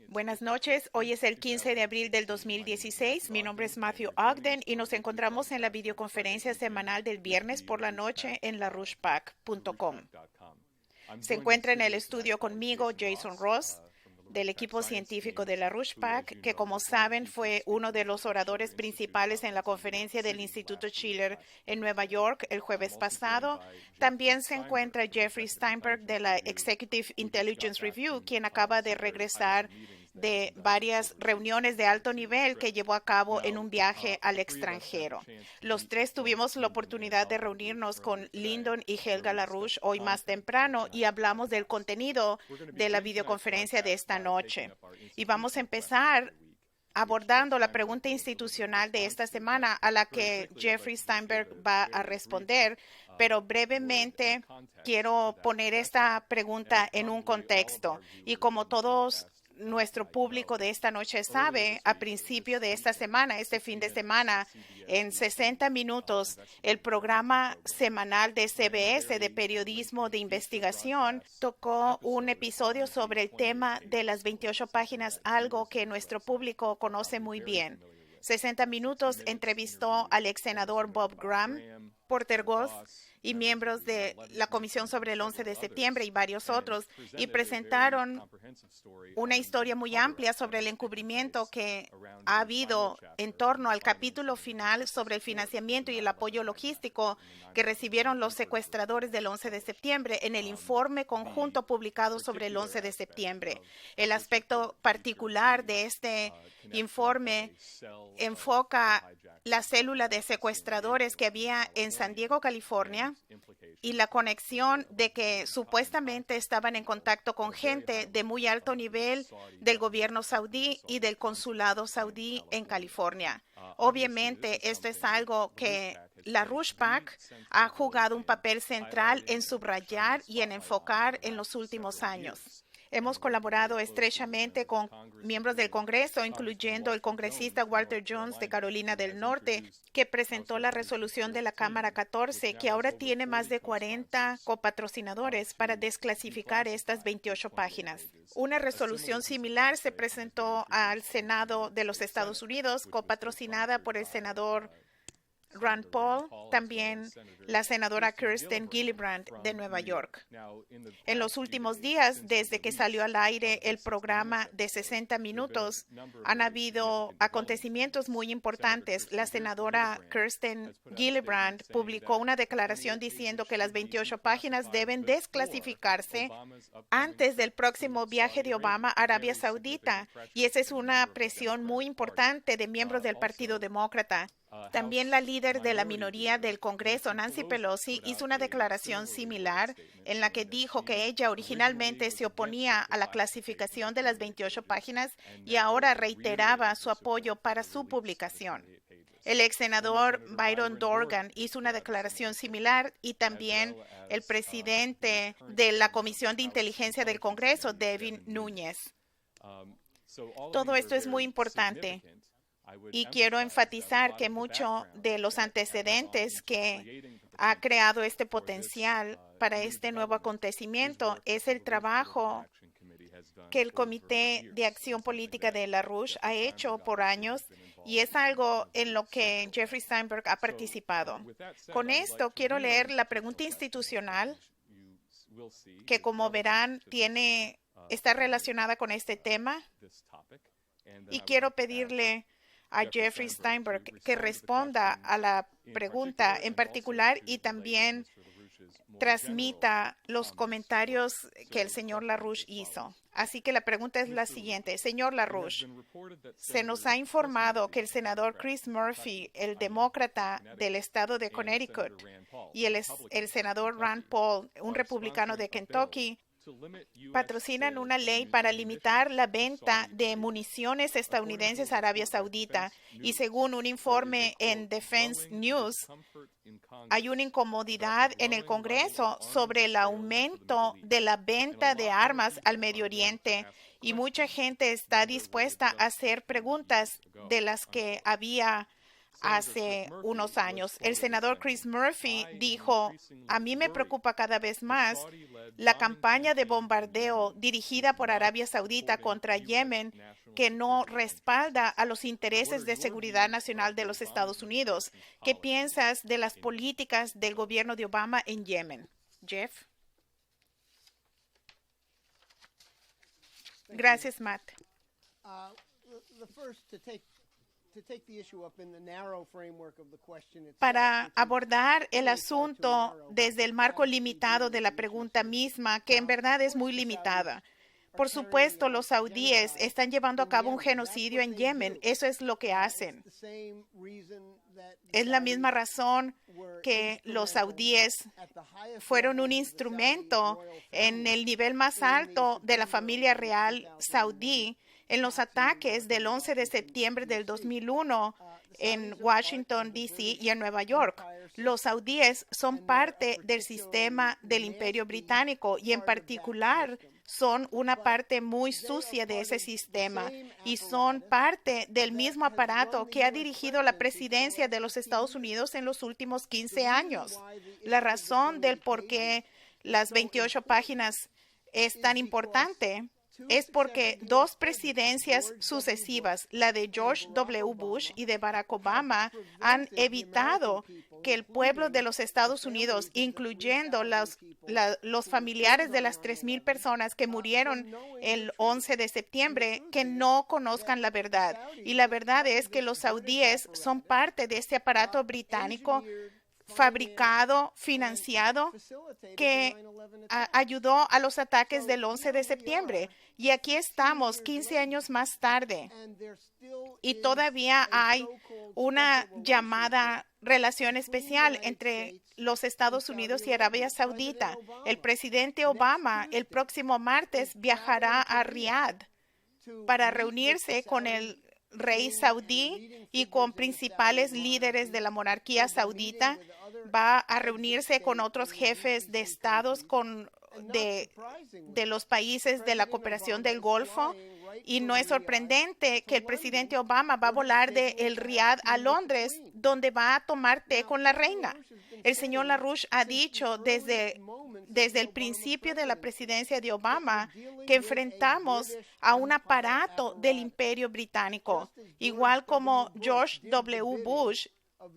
Buenas noches, hoy es el 15 de abril del 2016. Mi nombre es Matthew Ogden y nos encontramos en la videoconferencia semanal del viernes por la noche en larushpac.com. Se encuentra en el estudio conmigo Jason Ross, del equipo científico de LaRouche-PAC, que como saben fue uno de los oradores principales en la conferencia del Instituto Schiller en Nueva York el jueves pasado. También se encuentra Jeffrey Steinberg de la Executive Intelligence Review, quien acaba de regresar de varias reuniones de alto nivel que llevó a cabo en un viaje al extranjero. Los tres tuvimos la oportunidad de reunirnos con Lyndon y Helga LaRouche hoy más temprano y hablamos del contenido de la videoconferencia de esta noche. Y vamos a empezar abordando la pregunta institucional de esta semana a la que Jeffrey Steinberg va a responder, pero brevemente quiero poner esta pregunta en un contexto. Y como todos nuestro público de esta noche sabe, a principio de esta semana, este fin de semana, en 60 minutos, el programa semanal de CBS de periodismo de investigación tocó un episodio sobre el tema de las 28 páginas, algo que nuestro público conoce muy bien. 60 minutos entrevistó al ex senador Bob Graham, Porter Goss y miembros de la Comisión sobre el 11 de septiembre y varios otros, y presentaron una historia muy amplia sobre el encubrimiento que ha habido en torno al capítulo final sobre el financiamiento y el apoyo logístico que recibieron los secuestradores del 11 de septiembre en el informe conjunto publicado sobre el 11 de septiembre. El aspecto particular de este informe enfoca la célula de secuestradores que había en San Diego, California, y la conexión de que supuestamente estaban en contacto con gente de muy alto nivel del gobierno saudí y del consulado saudí en California. Obviamente, esto es algo que LaRouche-PAC ha jugado un papel central en subrayar y en enfocar en los últimos años. Hemos colaborado estrechamente con miembros del Congreso, incluyendo el congresista Walter Jones de Carolina del Norte, que presentó la resolución de la Cámara 14, que ahora tiene más de 40 copatrocinadores para desclasificar estas 28 páginas. Una resolución similar se presentó al Senado de los Estados Unidos, copatrocinada por el senador Rand Paul, también la senadora Kirsten Gillibrand de Nueva York. En los últimos días, desde que salió al aire el programa de 60 minutos, han habido acontecimientos muy importantes. La senadora Kirsten Gillibrand publicó una declaración diciendo que las 28 páginas deben desclasificarse antes del próximo viaje de Obama a Arabia Saudita, y esa es una presión muy importante de miembros del Partido Demócrata. También la líder de la minoría del Congreso, Nancy Pelosi, hizo una declaración similar en la que dijo que ella originalmente se oponía a la clasificación de las 28 páginas y ahora reiteraba su apoyo para su publicación. El ex senador Byron Dorgan hizo una declaración similar y también el presidente de la Comisión de Inteligencia del Congreso, Devin Núñez. Todo esto es muy importante. Y quiero enfatizar que muchos de los antecedentes que ha creado este potencial para este nuevo acontecimiento es el trabajo que el Comité de Acción Política de LaRouche ha hecho por años, y es algo en lo que Jeffrey Steinberg ha participado. Con esto quiero leer la pregunta institucional que, como verán, está relacionada con este tema, y quiero pedirle a Jeffrey Steinberg que responda a la pregunta en particular y también transmita los comentarios que el señor LaRouche hizo. Así que la pregunta es la siguiente. Señor LaRouche, se nos ha informado que el senador Chris Murphy, el demócrata del estado de Connecticut, y el senador Rand Paul, un republicano de Kentucky, patrocinan una ley para limitar la venta de municiones estadounidenses a Arabia Saudita, y según un informe en Defense News, hay una incomodidad en el Congreso sobre el aumento de la venta de armas al Medio Oriente, y mucha gente está dispuesta a hacer preguntas de las que había hace unos años. El senador Chris Murphy dijo, a mí me preocupa cada vez más la campaña de bombardeo dirigida por Arabia Saudita contra Yemen que no respalda a los intereses de seguridad nacional de los Estados Unidos. ¿Qué piensas de las políticas del gobierno de Obama en Yemen? Jeff. Gracias, Matt. Para abordar el asunto desde el marco limitado de la pregunta misma, que en verdad es muy limitada. Por supuesto, los saudíes están llevando a cabo un genocidio en Yemen. Eso es lo que hacen. Es la misma razón que los saudíes fueron un instrumento en el nivel más alto de la familia real saudí en los ataques del 11 de septiembre del 2001 en Washington, D.C. y en Nueva York. Los saudíes son parte del sistema del Imperio Británico y en particular son una parte muy sucia de ese sistema y son parte del mismo aparato que ha dirigido la presidencia de los Estados Unidos en los últimos 15 años. La razón del por qué las 28 páginas es tan importante es porque dos presidencias sucesivas, la de George W. Bush y de Barack Obama, han evitado que el pueblo de los Estados Unidos, incluyendo los familiares de las 3,000 personas que murieron el 11 de septiembre, que no conozcan la verdad. Y la verdad es que los saudíes son parte de este aparato británico fabricado, financiado, que ayudó a los ataques del 11 de septiembre. Y aquí estamos 15 años más tarde y todavía hay una llamada relación especial entre los Estados Unidos y Arabia Saudita. El presidente Obama el próximo martes viajará a Riad para reunirse con el rey saudí y con principales líderes de la monarquía saudita. Va a reunirse con otros jefes de estados de los países de la cooperación del Golfo. Y no es sorprendente que el presidente Obama va a volar de el Riad a Londres, donde va a tomar té con la reina. El señor LaRouche ha dicho desde el principio de la presidencia de Obama que enfrentamos a un aparato del Imperio Británico, igual como George W. Bush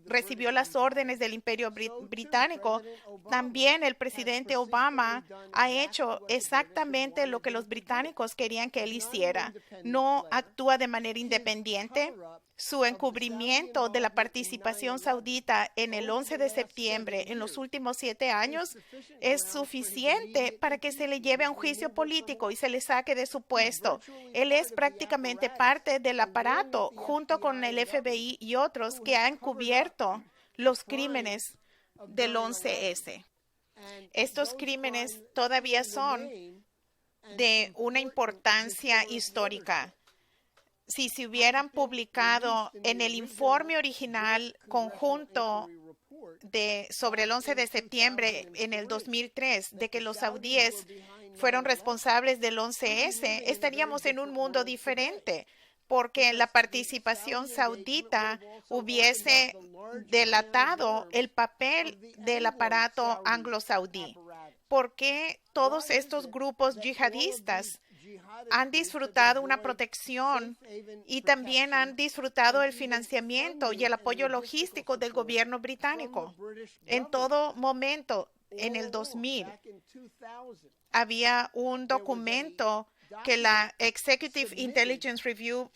recibió las órdenes del Imperio Británico. También el presidente Obama ha hecho exactamente lo que los británicos querían que él hiciera. No actúa de manera independiente. Su encubrimiento de la participación saudita en el 11 de septiembre en los últimos 7 años es suficiente para que se le lleve a un juicio político y se le saque de su puesto. Él es prácticamente parte del aparato, junto con el FBI y otros, que han cubierto los crímenes del 11S. Estos crímenes todavía son de una importancia histórica. Si se hubieran publicado en el informe original conjunto sobre el 11 de septiembre en el 2003, de que los saudíes fueron responsables del 11S, estaríamos en un mundo diferente, porque la participación saudita hubiese delatado el papel del aparato anglo-saudí. ¿Por qué todos estos grupos yihadistas han disfrutado una protección y también han disfrutado el financiamiento y el apoyo logístico del gobierno británico? En todo momento, en el 2000, había un documento que la Executive Intelligence Review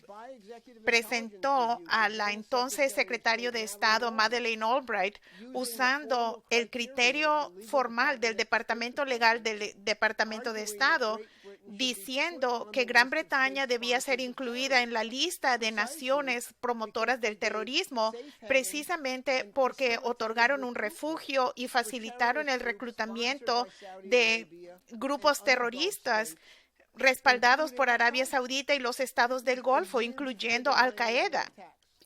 presentó a la entonces secretario de Estado Madeleine Albright usando el criterio formal del Departamento Legal del Departamento de Estado, diciendo que Gran Bretaña debía ser incluida en la lista de naciones promotoras del terrorismo precisamente porque otorgaron un refugio y facilitaron el reclutamiento de grupos terroristas respaldados por Arabia Saudita y los estados del Golfo, incluyendo Al-Qaeda.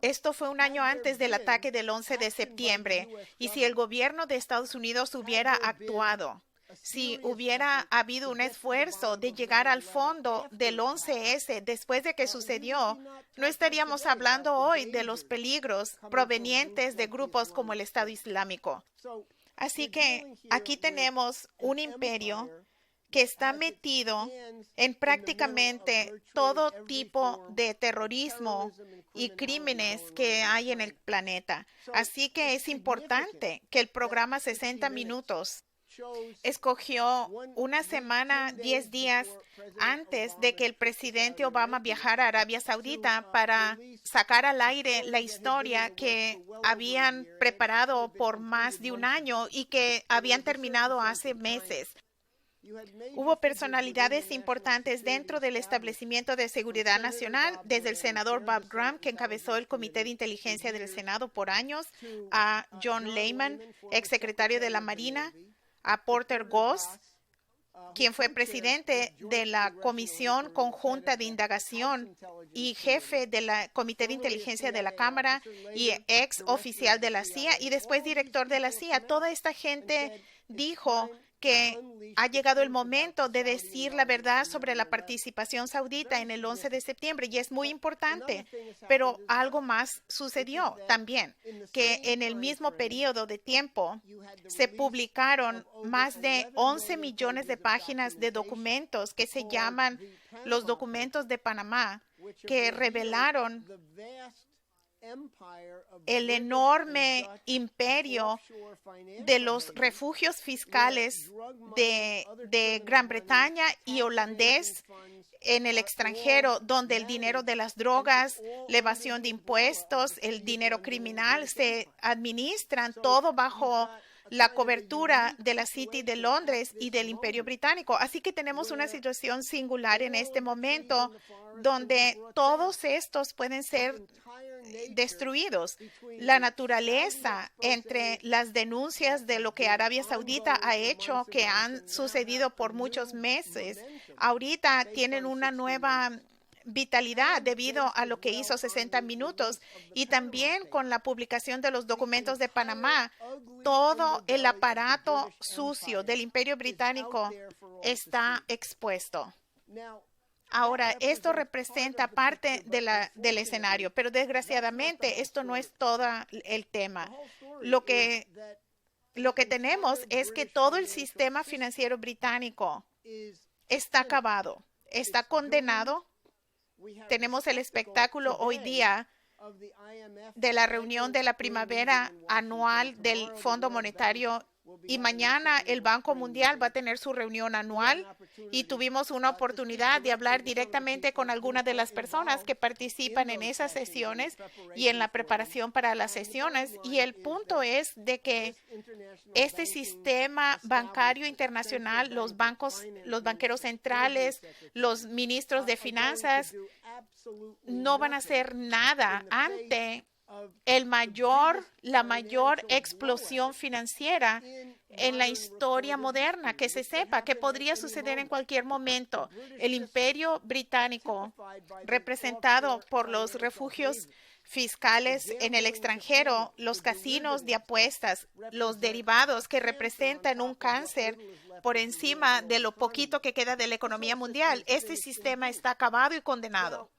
Esto fue un año antes del ataque del 11 de septiembre. Y si el gobierno de Estados Unidos hubiera actuado si hubiera habido un esfuerzo de llegar al fondo del 11S después de que sucedió, no estaríamos hablando hoy de los peligros provenientes de grupos como el Estado Islámico. Así que aquí tenemos un imperio que está metido en prácticamente todo tipo de terrorismo y crímenes que hay en el planeta. Así que es importante que el programa 60 Minutos escogió una semana, 10 días antes de que el presidente Obama viajara a Arabia Saudita para sacar al aire la historia que habían preparado por más de un año y que habían terminado hace meses. Hubo personalidades importantes dentro del establecimiento de seguridad nacional, desde el senador Bob Graham, que encabezó el Comité de Inteligencia del Senado por años, a John Lehman, exsecretario de la Marina, a Porter Goss, quien fue presidente de la Comisión Conjunta de Indagación y jefe del Comité de Inteligencia de la Cámara y ex oficial de la CIA y después director de la CIA. Toda esta gente dijo que ha llegado el momento de decir la verdad sobre la participación saudita en el 11 de septiembre y es muy importante, pero algo más sucedió también, que en el mismo periodo de tiempo se publicaron más de 11 millones de páginas de documentos que se llaman los documentos de Panamá, que revelaron el enorme imperio de los refugios fiscales de Gran Bretaña y holandés en el extranjero, donde el dinero de las drogas, la evasión de impuestos, el dinero criminal se administran todo bajo la cobertura de la City de Londres y del Imperio Británico. Así que tenemos una situación singular en este momento donde todos estos pueden ser destruidos. La naturaleza entre las denuncias de lo que Arabia Saudita ha hecho, que han sucedido por muchos meses, ahorita tienen una nueva vitalidad debido a lo que hizo 60 Minutos y también con la publicación de los documentos de Panamá. Todo el aparato sucio del Imperio Británico está expuesto. Ahora, esto representa parte del escenario, pero desgraciadamente esto no es todo el tema. Lo que tenemos es que todo el sistema financiero británico está acabado, está condenado. Tenemos el espectáculo hoy día de la reunión de la primavera anual del Fondo Monetario y mañana el Banco Mundial va a tener su reunión anual y tuvimos una oportunidad de hablar directamente con algunas de las personas que participan en esas sesiones y en la preparación para las sesiones. Y el punto es de que este sistema bancario internacional, los bancos, los banqueros centrales, los ministros de finanzas no van a hacer nada ante la mayor explosión financiera en la historia moderna, que se sepa que podría suceder en cualquier momento. El Imperio Británico, representado por los refugios fiscales en el extranjero, los casinos de apuestas, los derivados que representan un cáncer por encima de lo poquito que queda de la economía mundial. Este sistema está acabado y condenado.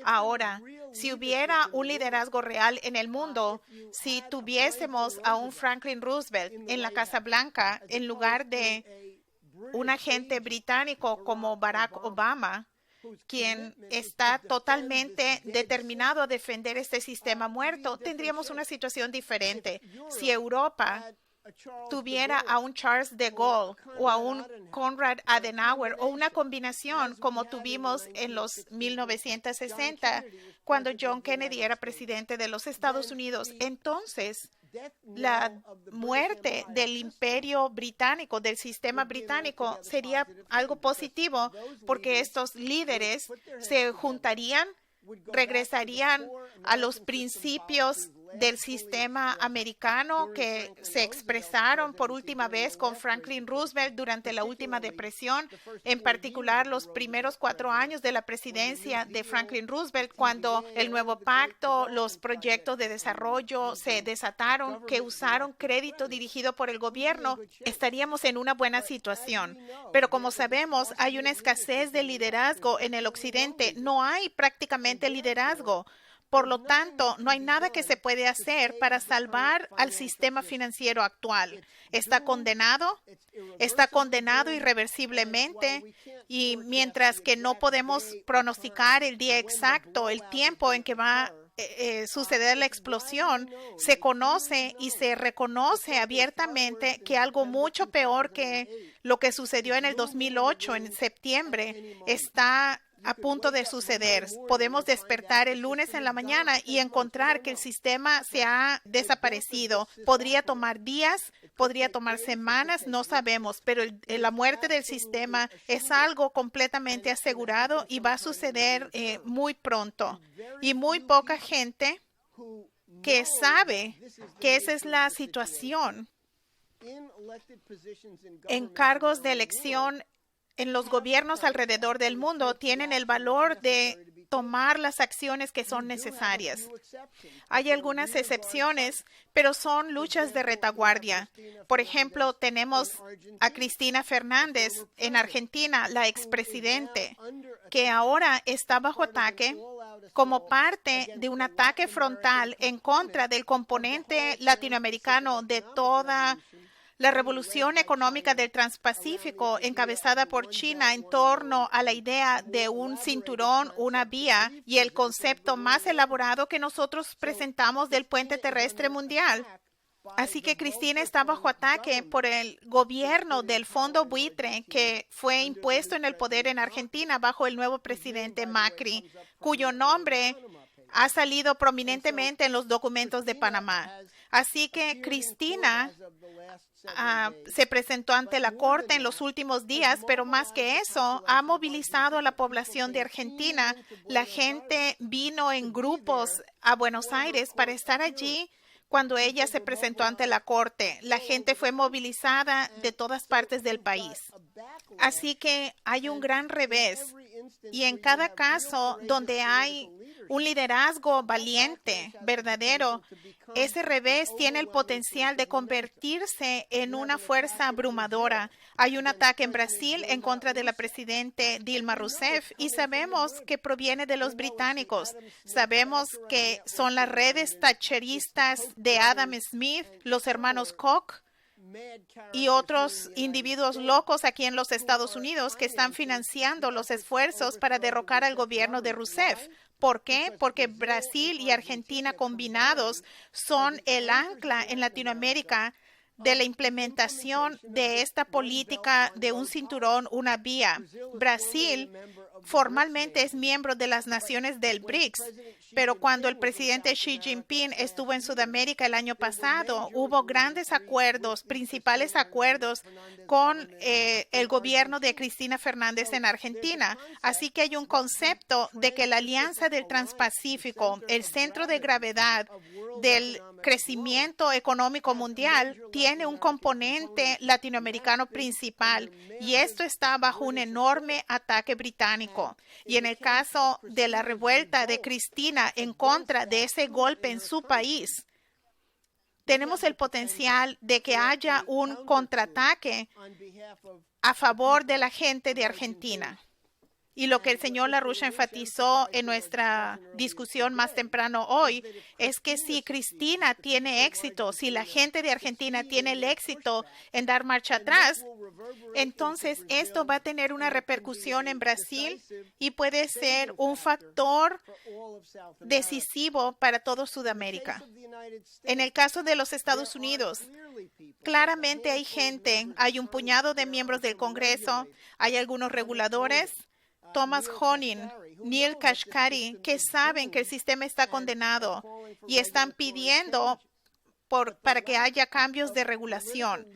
Ahora, si hubiera un liderazgo real en el mundo, si tuviésemos a un Franklin Roosevelt en la Casa Blanca en lugar de un agente británico como Barack Obama, quien está totalmente determinado a defender este sistema muerto, tendríamos una situación diferente. Si Europa tuviera a un Charles de Gaulle o a un Konrad Adenauer o una combinación como tuvimos en los 1960 cuando John Kennedy era presidente de los Estados Unidos, entonces la muerte del Imperio Británico, del sistema británico, sería algo positivo porque estos líderes se juntarían, regresarían a los principios del sistema americano que se expresaron por última vez con Franklin Roosevelt durante la última depresión, en particular los primeros 4 años de la presidencia de Franklin Roosevelt, cuando el nuevo pacto, los proyectos de desarrollo se desataron, que usaron crédito dirigido por el gobierno, estaríamos en una buena situación. Pero como sabemos, hay una escasez de liderazgo en el occidente. No hay prácticamente liderazgo. Por lo tanto, no hay nada que se puede hacer para salvar al sistema financiero actual. Está condenado irreversiblemente, y mientras que no podemos pronosticar el día exacto, el tiempo en que va a suceder la explosión, se conoce y se reconoce abiertamente que algo mucho peor que lo que sucedió en el 2008, en septiembre, está a punto de suceder. Podemos despertar el lunes en la mañana y encontrar que el sistema se ha desaparecido. Podría tomar días, podría tomar semanas, no sabemos, pero la muerte del sistema es algo completamente asegurado y va a suceder muy pronto. Y muy poca gente que sabe que esa es la situación en cargos de elección en los gobiernos alrededor del mundo tienen el valor de tomar las acciones que son necesarias. Hay algunas excepciones, pero son luchas de retaguardia. Por ejemplo, tenemos a Cristina Fernández en Argentina, la expresidente, que ahora está bajo ataque como parte de un ataque frontal en contra del componente latinoamericano de toda la revolución económica del Transpacífico, encabezada por China en torno a la idea de un cinturón, una vía, y el concepto más elaborado que nosotros presentamos del puente terrestre mundial. Así que Cristina está bajo ataque por el gobierno del fondo buitre que fue impuesto en el poder en Argentina bajo el nuevo presidente Macri, cuyo nombre ha salido prominentemente en los documentos de Panamá. Así que Cristina se presentó ante la corte en los últimos días, pero más que eso, ha movilizado a la población de Argentina. La gente vino en grupos a Buenos Aires para estar allí cuando ella se presentó ante la corte. La gente fue movilizada de todas partes del país. Así que hay un gran revés. Y en cada caso donde hay un liderazgo valiente, verdadero, ese revés tiene el potencial de convertirse en una fuerza abrumadora. Hay un ataque en Brasil en contra de la presidenta Dilma Rousseff y sabemos que proviene de los británicos. Sabemos que son las redes thatcheristas de Adam Smith, los hermanos Koch y otros individuos locos aquí en los Estados Unidos que están financiando los esfuerzos para derrocar al gobierno de Rousseff. ¿Por qué? Porque Brasil y Argentina combinados son el ancla en Latinoamérica de la implementación de esta política de un cinturón, una vía. Brasil formalmente es miembro de las naciones del BRICS, pero cuando el presidente Xi Jinping estuvo en Sudamérica el año pasado, hubo grandes acuerdos, principales acuerdos con el gobierno de Cristina Fernández en Argentina. Así que hay un concepto de que la Alianza del Transpacífico, el centro de gravedad del crecimiento económico mundial, tiene un componente latinoamericano principal y esto está bajo un enorme ataque británico. Y en el caso de la revuelta de Cristina en contra de ese golpe en su país, tenemos el potencial de que haya un contraataque a favor de la gente de Argentina. Y lo que el señor LaRouche enfatizó en nuestra discusión más temprano hoy es que si Cristina tiene éxito, si la gente de Argentina tiene el éxito en dar marcha atrás, entonces esto va a tener una repercusión en Brasil y puede ser un factor decisivo para todo Sudamérica. En el caso de los Estados Unidos, claramente hay gente, hay un puñado de miembros del Congreso, hay algunos reguladores, Thomas Honig, Neil Kashkari, que saben que el sistema está condenado y están pidiendo para que haya cambios de regulación.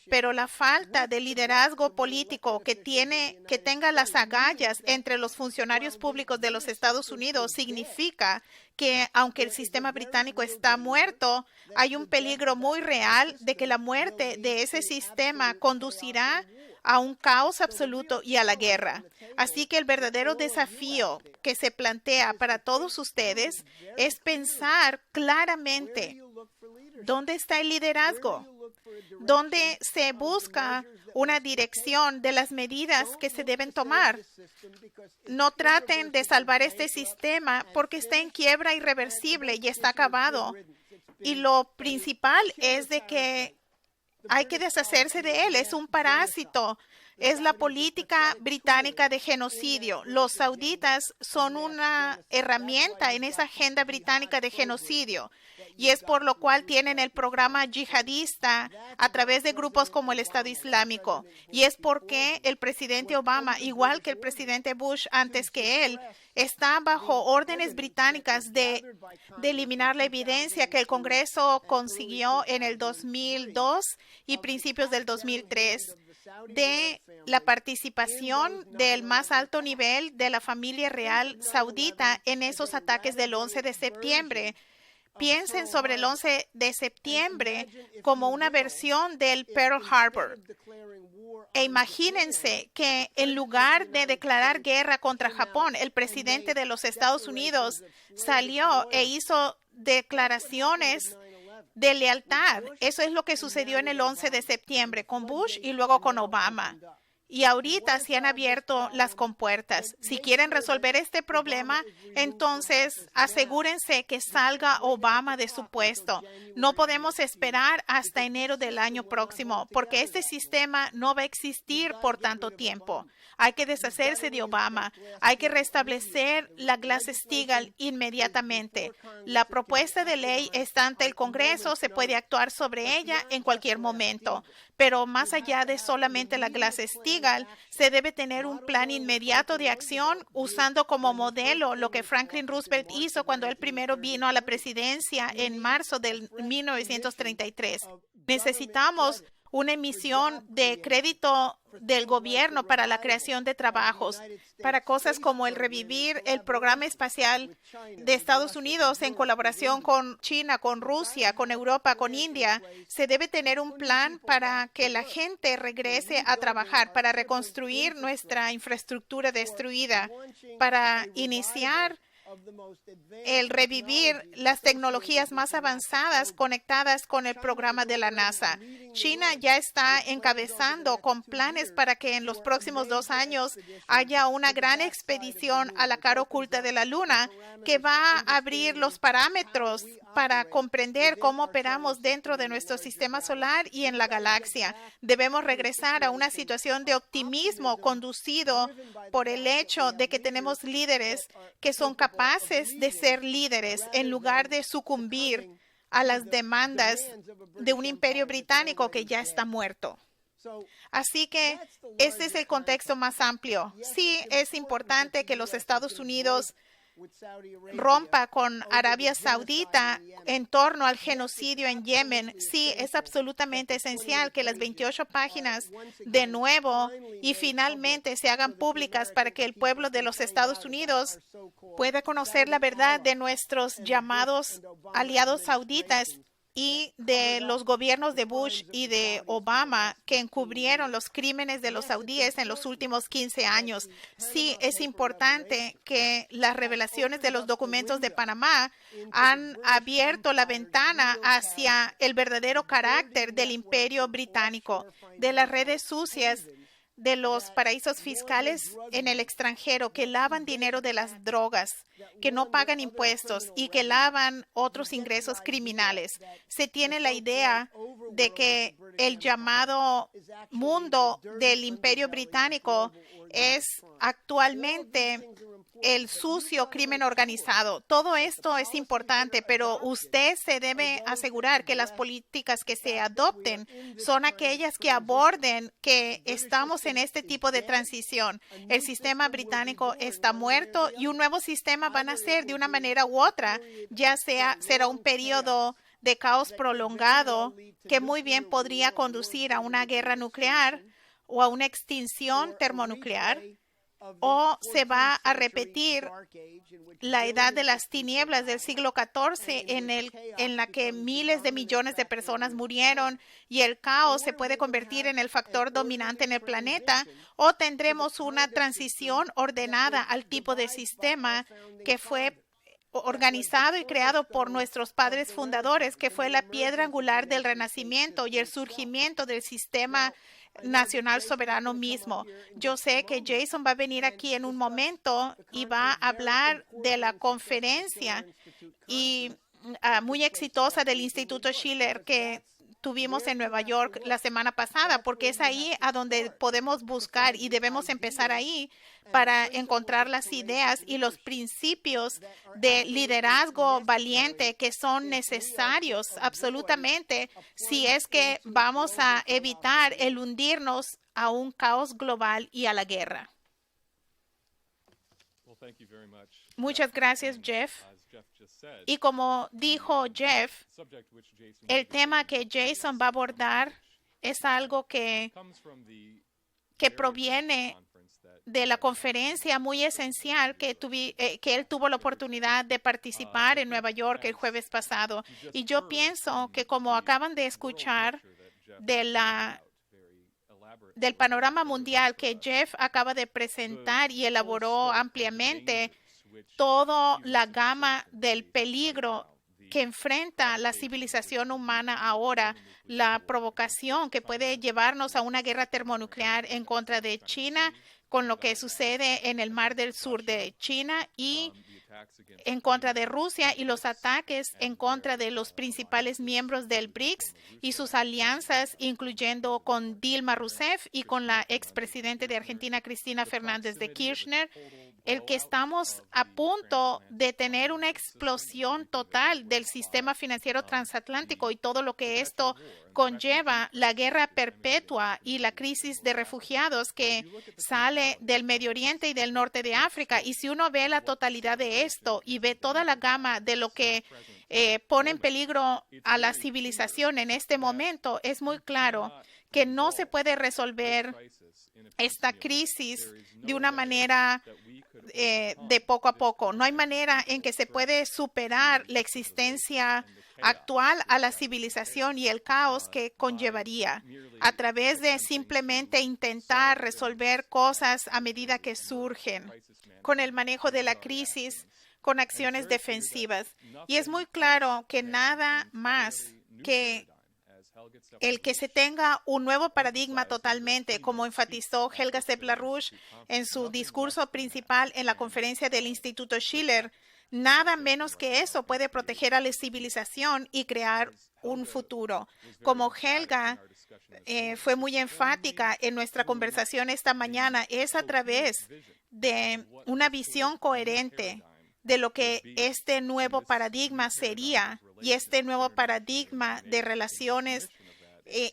Pero la falta de liderazgo político que tenga las agallas entre los funcionarios públicos de los Estados Unidos significa que, aunque el sistema británico está muerto, hay un peligro muy real de que la muerte de ese sistema conducirá a un caos absoluto y a la guerra. Así que el verdadero desafío que se plantea para todos ustedes es pensar claramente dónde está el liderazgo, dónde se busca una dirección de las medidas que se deben tomar. No traten de salvar este sistema porque está en quiebra irreversible y está acabado. Y lo principal es de que hay que deshacerse de él. Es un parásito. Es la política británica de genocidio. Los sauditas son una herramienta en esa agenda británica de genocidio. Y es por lo cual tienen el programa yihadista a través de grupos como el Estado Islámico. Y es porque el presidente Obama, igual que el presidente Bush antes que él, está bajo órdenes británicas de eliminar la evidencia que el Congreso consiguió en el 2002 y principios del 2003 de la participación del más alto nivel de la familia real saudita en esos ataques del 11 de septiembre. Piensen sobre el 11 de septiembre como una versión del Pearl Harbor. E imagínense que en lugar de declarar guerra contra Japón, el presidente de los Estados Unidos salió e hizo declaraciones de lealtad. Eso es lo que sucedió en el 11 de septiembre con Bush y luego con Obama. Y ahorita se han abierto las compuertas. Si quieren resolver este problema, entonces asegúrense que salga Obama de su puesto. No podemos esperar hasta enero del año próximo, porque este sistema no va a existir por tanto tiempo. Hay que deshacerse de Obama. Hay que restablecer la Glass-Steagall inmediatamente. La propuesta de ley está ante el Congreso. Se puede actuar sobre ella en cualquier momento. Pero más allá de solamente la Glass-Steagall, se debe tener un plan inmediato de acción usando como modelo lo que Franklin Roosevelt hizo cuando él primero vino a la presidencia en marzo de 1933. Necesitamos una emisión de crédito del gobierno para la creación de trabajos, para cosas como el revivir el programa espacial de Estados Unidos en colaboración con China, con Rusia, con Europa, con India. Se debe tener un plan para que la gente regrese a trabajar, para reconstruir nuestra infraestructura destruida, para iniciar el revivir las tecnologías más avanzadas conectadas con el programa de la NASA. China ya está encabezando con planes para que en los próximos 2 años haya una gran expedición a la cara oculta de la Luna que va a abrir los parámetros para comprender cómo operamos dentro de nuestro sistema solar y en la galaxia. Debemos regresar a una situación de optimismo conducido por el hecho de que tenemos líderes que son capaces de ser líderes en lugar de sucumbir a las demandas de un imperio británico que ya está muerto. Así que este es el contexto más amplio. Sí, es importante que los Estados Unidos rompa con Arabia Saudita en torno al genocidio en Yemen. Sí, es absolutamente esencial que las 28 páginas de nuevo y finalmente se hagan públicas para que el pueblo de los Estados Unidos pueda conocer la verdad de nuestros llamados aliados sauditas y de los gobiernos de Bush y de Obama que encubrieron los crímenes de los saudíes en los últimos 15 años. Sí, es importante que las revelaciones de los documentos de Panamá han abierto la ventana hacia el verdadero carácter del imperio británico, de las redes sucias, de los paraísos fiscales en el extranjero que lavan dinero de las drogas, que no pagan impuestos y que lavan otros ingresos criminales. Se tiene la idea de que el llamado mundo del imperio británico es actualmente el sucio crimen organizado. Todo esto es importante, pero usted se debe asegurar que las políticas que se adopten son aquellas que aborden que estamos en este tipo de transición. El sistema británico está muerto y un nuevo sistema va a nacer de una manera u otra, ya sea será un periodo de caos prolongado que muy bien podría conducir a una guerra nuclear o a una extinción termonuclear, o se va a repetir la edad de las tinieblas del siglo XIV en la que miles de millones de personas murieron y el caos se puede convertir en el factor dominante en el planeta, o tendremos una transición ordenada al tipo de sistema que fue organizado y creado por nuestros padres fundadores, que fue la piedra angular del Renacimiento y el surgimiento del sistema nacional soberano mismo. Yo sé que Jason va a venir aquí en un momento y va a hablar de la conferencia muy exitosa del Instituto Schiller que tuvimos en Nueva York la semana pasada, porque es ahí a donde podemos buscar y debemos empezar ahí para encontrar las ideas y los principios de liderazgo valiente que son necesarios absolutamente si es que vamos a evitar el hundirnos a un caos global y a la guerra. Muchas gracias, Jeff. Y como dijo Jeff, el tema que Jason va a abordar es algo que proviene de la conferencia muy esencial que él tuvo la oportunidad de participar en Nueva York el jueves pasado. Y yo pienso que, como acaban de escuchar del panorama mundial que Jeff acaba de presentar y elaboró ampliamente, toda la gama del peligro que enfrenta la civilización humana ahora, la provocación que puede llevarnos a una guerra termonuclear en contra de China, con lo que sucede en el mar del sur de China y en contra de Rusia, y los ataques en contra de los principales miembros del BRICS y sus alianzas, incluyendo con Dilma Rousseff y con la expresidente de Argentina, Cristina Fernández de Kirchner, el que estamos a punto de tener una explosión total del sistema financiero transatlántico y todo lo que esto conlleva, la guerra perpetua y la crisis de refugiados que sale del Medio Oriente y del norte de África. Y si uno ve la totalidad de esto y ve toda la gama de lo que pone en peligro a la civilización en este momento, es muy claro que no se puede resolver esta crisis de una manera de poco a poco. No hay manera en que se puede superar la existencia actual a la civilización y el caos que conllevaría a través de simplemente intentar resolver cosas a medida que surgen con el manejo de la crisis, con acciones defensivas. Y es muy claro que nada más que el que se tenga un nuevo paradigma totalmente, como enfatizó Helga Sepp-LaRouche en su discurso principal en la conferencia del Instituto Schiller, nada menos que eso puede proteger a la civilización y crear un futuro. Como Helga fue muy enfática en nuestra conversación esta mañana, es a través de una visión coherente de lo que este nuevo paradigma sería, y este nuevo paradigma de relaciones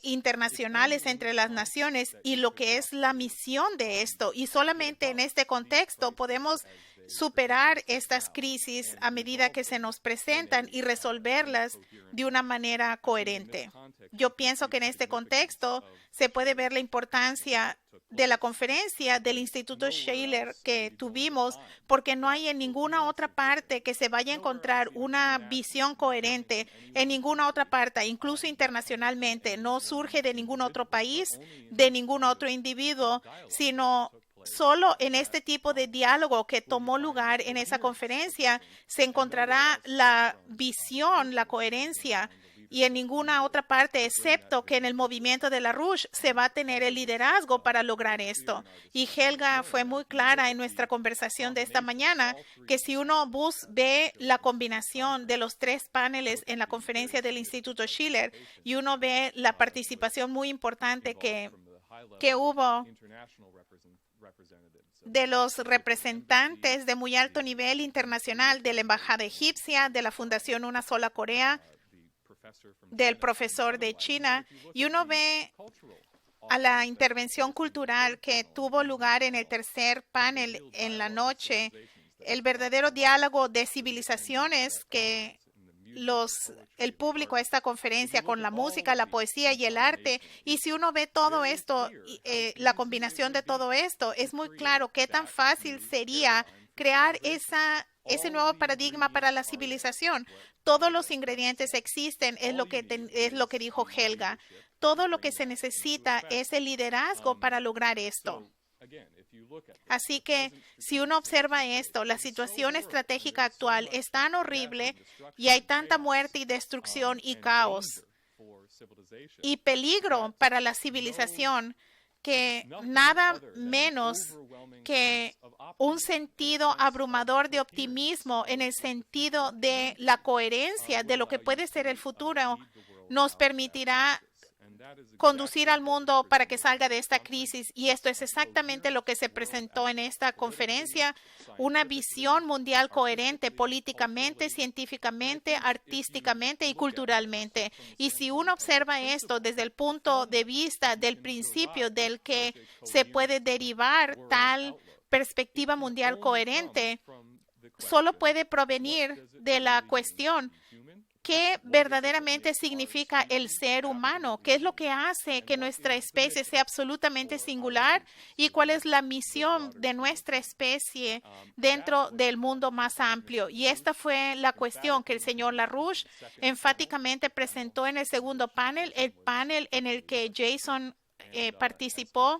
internacionales entre las naciones y lo que es la misión de esto. Y solamente en este contexto podemos superar estas crisis a medida que se nos presentan y resolverlas de una manera coherente. Yo pienso que en este contexto se puede ver la importancia de la conferencia del Instituto Schiller que tuvimos, porque no hay en ninguna otra parte que se vaya a encontrar una visión coherente, en ninguna otra parte, incluso internacionalmente. No surge de ningún otro país, de ningún otro individuo, sino solo en este tipo de diálogo que tomó lugar en esa conferencia se encontrará la visión, la coherencia, y en ninguna otra parte, excepto que en el movimiento de LaRouche se va a tener el liderazgo para lograr esto. Y Helga fue muy clara en nuestra conversación de esta mañana que si uno ve la combinación de los tres paneles en la conferencia del Instituto Schiller y uno ve la participación muy importante que hubo de los representantes de muy alto nivel internacional de la Embajada Egipcia, de la Fundación Una Sola Corea, del profesor de China, y uno ve a la intervención cultural que tuvo lugar en el tercer panel en la noche, el verdadero diálogo de civilizaciones que el público a esta conferencia con la música, la poesía y el arte. Y si uno ve todo esto, la combinación de todo esto, es muy claro qué tan fácil sería crear ese nuevo paradigma para la civilización. Todos los ingredientes existen, es lo que dijo Helga. Todo lo que se necesita es el liderazgo para lograr esto. Así que si uno observa esto, la situación estratégica actual es tan horrible y hay tanta muerte y destrucción y caos y peligro para la civilización que nada menos que un sentido abrumador de optimismo en el sentido de la coherencia de lo que puede ser el futuro nos permitirá conducir al mundo para que salga de esta crisis. Y esto es exactamente lo que se presentó en esta conferencia, una visión mundial coherente políticamente, científicamente, artísticamente y culturalmente. Y si uno observa esto desde el punto de vista del principio del que se puede derivar tal perspectiva mundial coherente, solo puede provenir de la cuestión: ¿qué verdaderamente significa el ser humano? ¿Qué es lo que hace que nuestra especie sea absolutamente singular? ¿Y cuál es la misión de nuestra especie dentro del mundo más amplio? Y esta fue la cuestión que el señor LaRouche enfáticamente presentó en el segundo panel, el panel en el que Jason participó.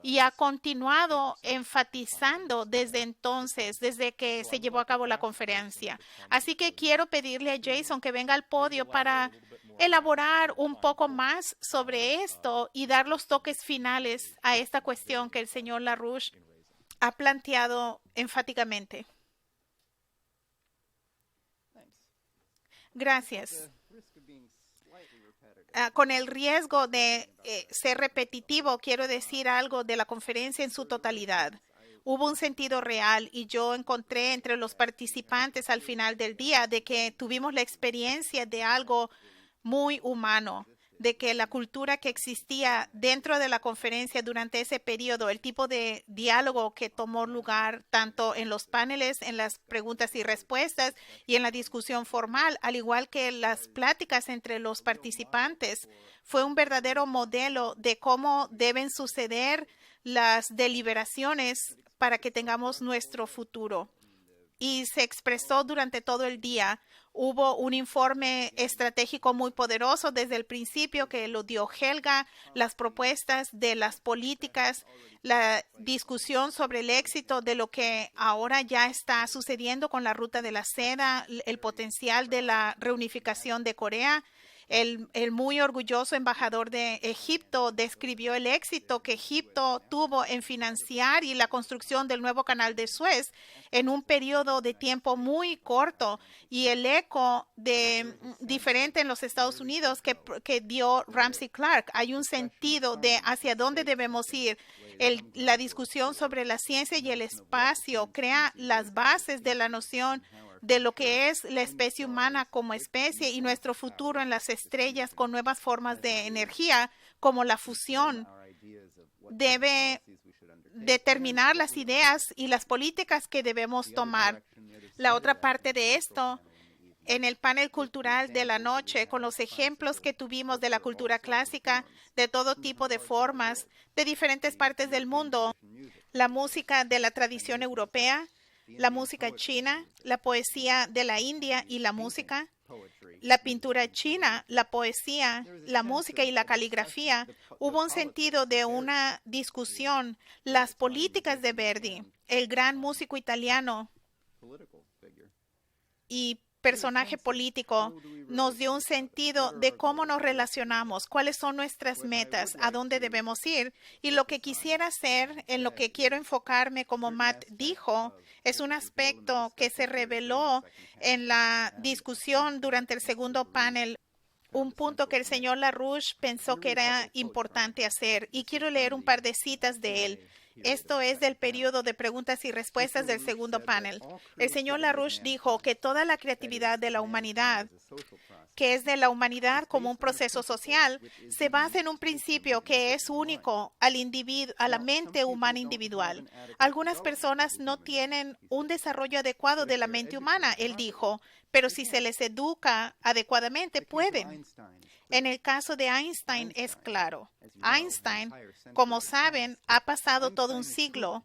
Y ha continuado enfatizando desde entonces, desde que se llevó a cabo la conferencia. Así que quiero pedirle a Jason que venga al podio para elaborar un poco más sobre esto y dar los toques finales a esta cuestión que el señor LaRouche ha planteado enfáticamente. Gracias. Con el riesgo de ser repetitivo, quiero decir algo de la conferencia en su totalidad. Hubo un sentido real y yo encontré entre los participantes al final del día de que tuvimos la experiencia de algo muy humano, de que la cultura que existía dentro de la conferencia durante ese periodo, el tipo de diálogo que tomó lugar tanto en los paneles, en las preguntas y respuestas y en la discusión formal, al igual que las pláticas entre los participantes, fue un verdadero modelo de cómo deben suceder las deliberaciones para que tengamos nuestro futuro. Y se expresó durante todo el día. Hubo un informe estratégico muy poderoso desde el principio que lo dio Helga, las propuestas de las políticas, la discusión sobre el éxito de lo que ahora ya está sucediendo con la ruta de la seda, el potencial de la reunificación de Corea. El muy orgulloso embajador de Egipto describió el éxito que Egipto tuvo en financiar y la construcción del nuevo canal de Suez en un periodo de tiempo muy corto, y el eco diferente en los Estados Unidos que dio Ramsey Clark. Hay un sentido de hacia dónde debemos ir. La discusión sobre la ciencia y el espacio crea las bases de la noción de lo que es la especie humana como especie y nuestro futuro en las estrellas con nuevas formas de energía como la fusión. Debe determinar las ideas y las políticas que debemos tomar. La otra parte de esto, en el panel cultural de la noche, con los ejemplos que tuvimos de la cultura clásica, de todo tipo de formas, de diferentes partes del mundo, la música de la tradición europea, la música china, la poesía de la India y la música, la pintura china, la poesía, la música y la caligrafía. Hubo un sentido de una discusión, las políticas de Verdi, el gran músico italiano y personaje político, nos dio un sentido de cómo nos relacionamos, cuáles son nuestras metas, a dónde debemos ir. Y lo que quisiera hacer, en lo que quiero enfocarme, como Matt dijo, es un aspecto que se reveló en la discusión durante el segundo panel, un punto que el señor LaRouche pensó que era importante hacer. Y quiero leer un par de citas de él. Esto es del periodo de preguntas y respuestas del segundo panel. El señor LaRouche dijo que toda la creatividad de la humanidad, que es de la humanidad como un proceso social, se basa en un principio que es único al individuo, a la mente humana individual. Algunas personas no tienen un desarrollo adecuado de la mente humana, él dijo, pero si se les educa adecuadamente, pueden. En el caso de Einstein es claro. Einstein, como saben, ha pasado todo un siglo.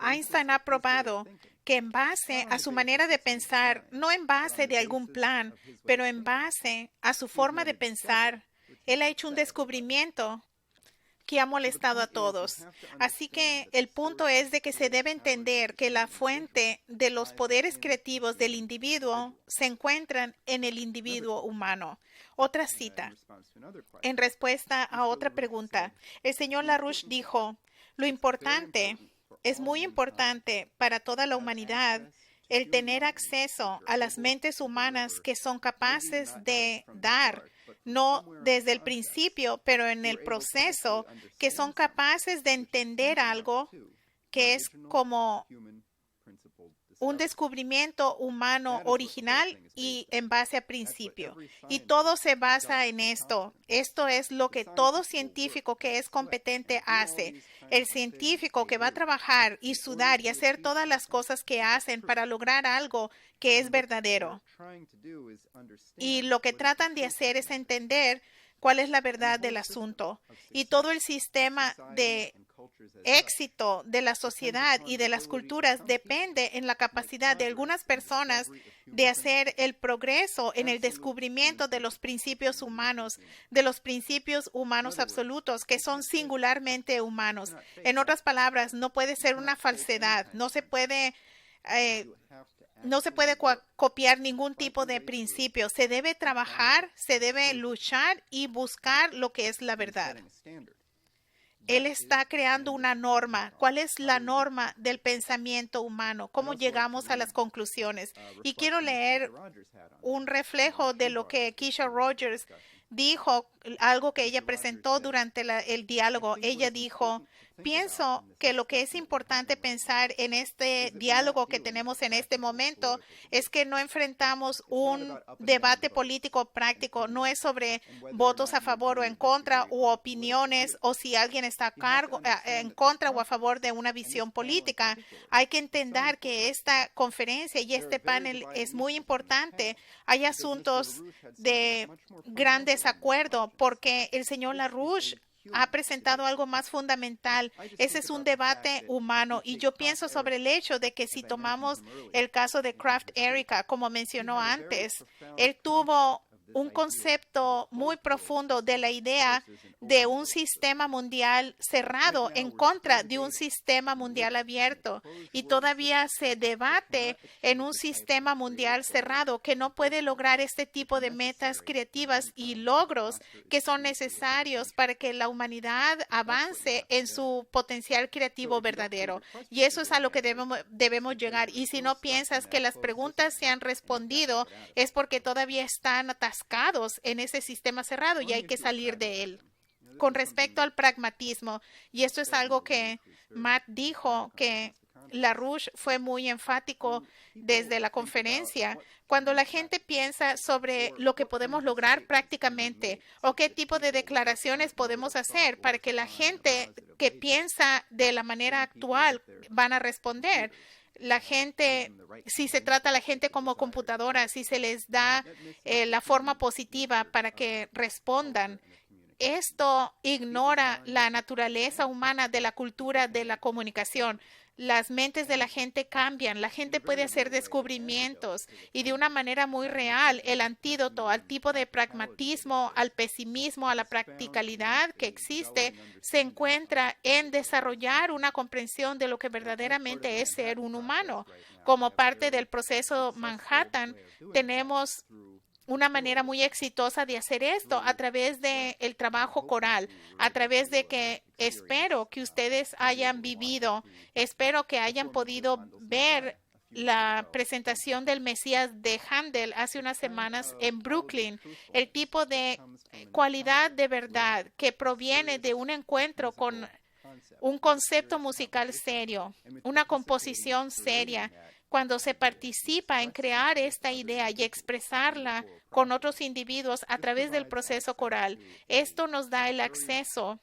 Einstein ha probado que en base a su manera de pensar, no en base de algún plan, pero en base a su forma de pensar, él ha hecho un descubrimiento que ha molestado a todos. Así que el punto es de que se debe entender que la fuente de los poderes creativos del individuo se encuentran en el individuo humano. Otra cita. En respuesta a otra pregunta, el señor LaRouche dijo, lo importante, es muy importante para toda la humanidad el tener acceso a las mentes humanas que son capaces de dar, no desde el principio, pero en el proceso, que son capaces de entender algo que es como un descubrimiento humano original y en base a principio. Y todo se basa en esto. Esto es lo que todo científico que es competente hace. El científico que va a trabajar y sudar y hacer todas las cosas que hacen para lograr algo que es verdadero. Y lo que tratan de hacer es entender cuál es la verdad del asunto. Y todo el sistema de éxito de la sociedad y de las culturas depende en la capacidad de algunas personas de hacer el progreso en el descubrimiento de los principios humanos absolutos, que son singularmente humanos. En otras palabras, no puede ser una falsedad, no se puede copiar ningún tipo de principio. Se debe trabajar, se debe luchar y buscar lo que es la verdad. Él está creando una norma. ¿Cuál es la norma del pensamiento humano? ¿Cómo llegamos a las conclusiones? Y quiero leer un reflejo de lo que Keisha Rogers dijo, algo que ella presentó durante el diálogo. Ella dijo, pienso que lo que es importante pensar en este diálogo que tenemos en este momento es que no enfrentamos un debate político práctico, no es sobre votos a favor o en contra u opiniones o si alguien está en contra o a favor de una visión política. Hay que entender que esta conferencia y este panel es muy importante. Hay asuntos de gran desacuerdo porque el señor LaRouche ha presentado algo más fundamental. Ese es un debate humano y yo pienso sobre el hecho de que si tomamos el caso de Kraft Erica, como mencionó antes, él tuvo un concepto muy profundo de la idea de un sistema mundial cerrado en contra de un sistema mundial abierto. Y todavía se debate en un sistema mundial cerrado que no puede lograr este tipo de metas creativas y logros que son necesarios para que la humanidad avance en su potencial creativo verdadero. Y eso es a lo que debemos llegar. Y si no piensas que las preguntas se han respondido, es porque todavía están atascados en ese sistema cerrado y hay que salir de él. Con respecto al pragmatismo, y esto es algo que Matt dijo, que LaRouche fue muy enfático desde la conferencia, cuando la gente piensa sobre lo que podemos lograr prácticamente o qué tipo de declaraciones podemos hacer para que la gente que piensa de la manera actual van a responder. La gente, si se trata a la gente como computadora, si se les da la forma positiva para que respondan, esto ignora la naturaleza humana de la cultura de la comunicación. Las mentes de la gente cambian, la gente puede hacer descubrimientos y de una manera muy real el antídoto al tipo de pragmatismo, al pesimismo, a la practicalidad que existe se encuentra en desarrollar una comprensión de lo que verdaderamente es ser un humano. Como parte del proceso Manhattan, tenemos una manera muy exitosa de hacer esto a través del trabajo coral, a través de que espero que ustedes hayan vivido, espero que hayan podido ver la presentación del Mesías de Handel hace unas semanas en Brooklyn, el tipo de cualidad de verdad que proviene de un encuentro con un concepto musical serio, una composición seria. Cuando se participa en crear esta idea y expresarla con otros individuos a través del proceso coral, esto nos da el acceso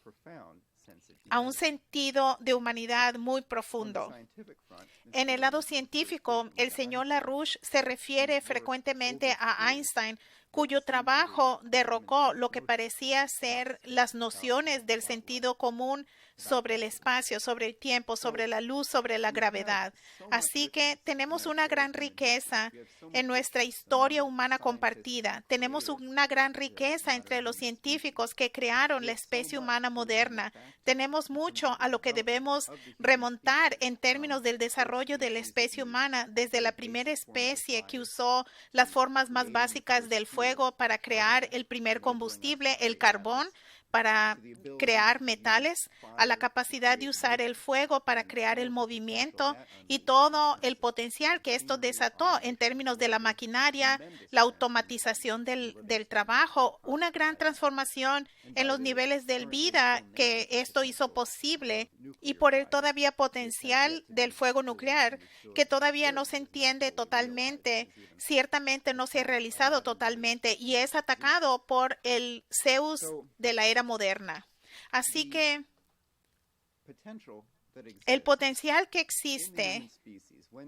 a un sentido de humanidad muy profundo. En el lado científico, el señor LaRouche se refiere frecuentemente a Einstein, cuyo trabajo derrocó lo que parecía ser las nociones del sentido común sobre el espacio, sobre el tiempo, sobre la luz, sobre la gravedad. Así que tenemos una gran riqueza en nuestra historia humana compartida. Tenemos una gran riqueza entre los científicos que crearon la especie humana moderna. Tenemos mucho a lo que debemos remontar en términos del desarrollo de la especie humana, desde la primera especie que usó las formas más básicas del fuego para crear el primer combustible, el carbón, para crear metales, a la capacidad de usar el fuego para crear el movimiento y todo el potencial que esto desató en términos de la maquinaria, la automatización del trabajo, una gran transformación en los niveles de vida que esto hizo posible, y por el todavía potencial del fuego nuclear, que todavía no se entiende totalmente, ciertamente no se ha realizado totalmente y es atacado por el Zeus de la era moderna. Así que el potencial que existe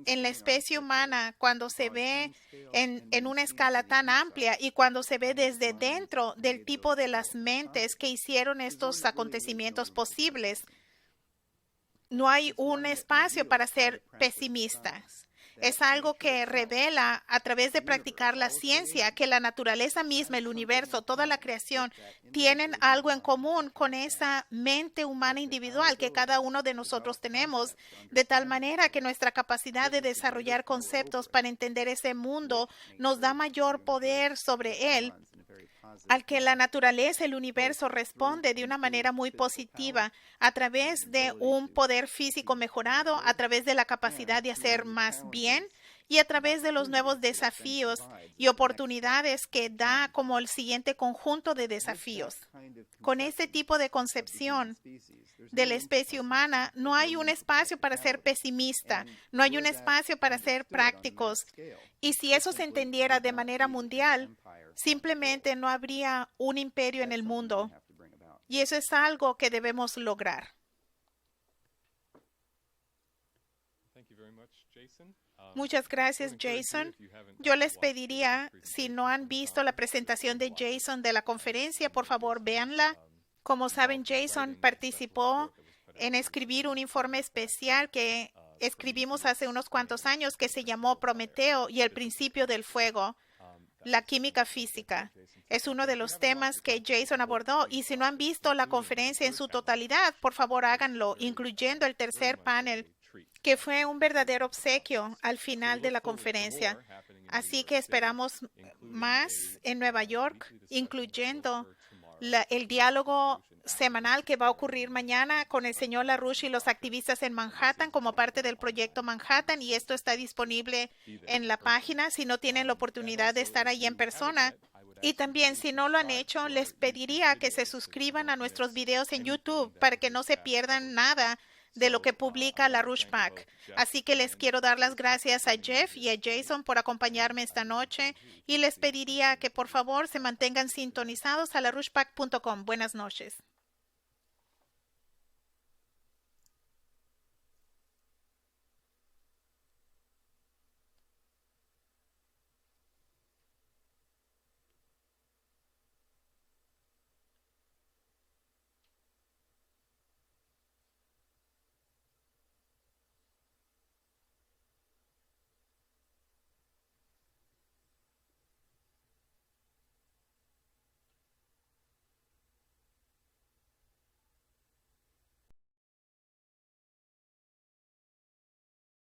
en la especie humana cuando se ve en una escala tan amplia y cuando se ve desde dentro del tipo de las mentes que hicieron estos acontecimientos posibles, no hay un espacio para ser pesimistas. Es algo que revela a través de practicar la ciencia que la naturaleza misma, el universo, toda la creación, tienen algo en común con esa mente humana individual que cada uno de nosotros tenemos, de tal manera que nuestra capacidad de desarrollar conceptos para entender ese mundo nos da mayor poder sobre él, al que la naturaleza, el universo, responde de una manera muy positiva a través de un poder físico mejorado, a través de la capacidad de hacer más bien y a través de los nuevos desafíos y oportunidades que da como el siguiente conjunto de desafíos. Con este tipo de concepción de la especie humana, no hay un espacio para ser pesimista, no hay un espacio para ser prácticos. Y si eso se entendiera de manera mundial, simplemente no habría un imperio en el mundo. Y eso es algo que debemos lograr. Muchas gracias, Jason. Yo les pediría, si no han visto la presentación de Jason de la conferencia, por favor, véanla. Como saben, Jason participó en escribir un informe especial que escribimos hace unos cuantos años que se llamó Prometeo y el principio del fuego. La química física es uno de los temas que Jason abordó, y si no han visto la conferencia en su totalidad, por favor háganlo, incluyendo el tercer panel, que fue un verdadero obsequio al final de la conferencia. Así que esperamos más en Nueva York, incluyendo el diálogo semanal que va a ocurrir mañana con el señor LaRouche y los activistas en Manhattan como parte del proyecto Manhattan, y esto está disponible en la página si no tienen la oportunidad de estar ahí en persona. Y también, si no lo han hecho, les pediría que se suscriban a nuestros videos en YouTube para que no se pierdan nada de lo que publica LaRouche PAC. Así que les quiero dar las gracias a Jeff y a Jason por acompañarme esta noche, y les pediría que por favor se mantengan sintonizados a larouchepac.com. Buenas noches.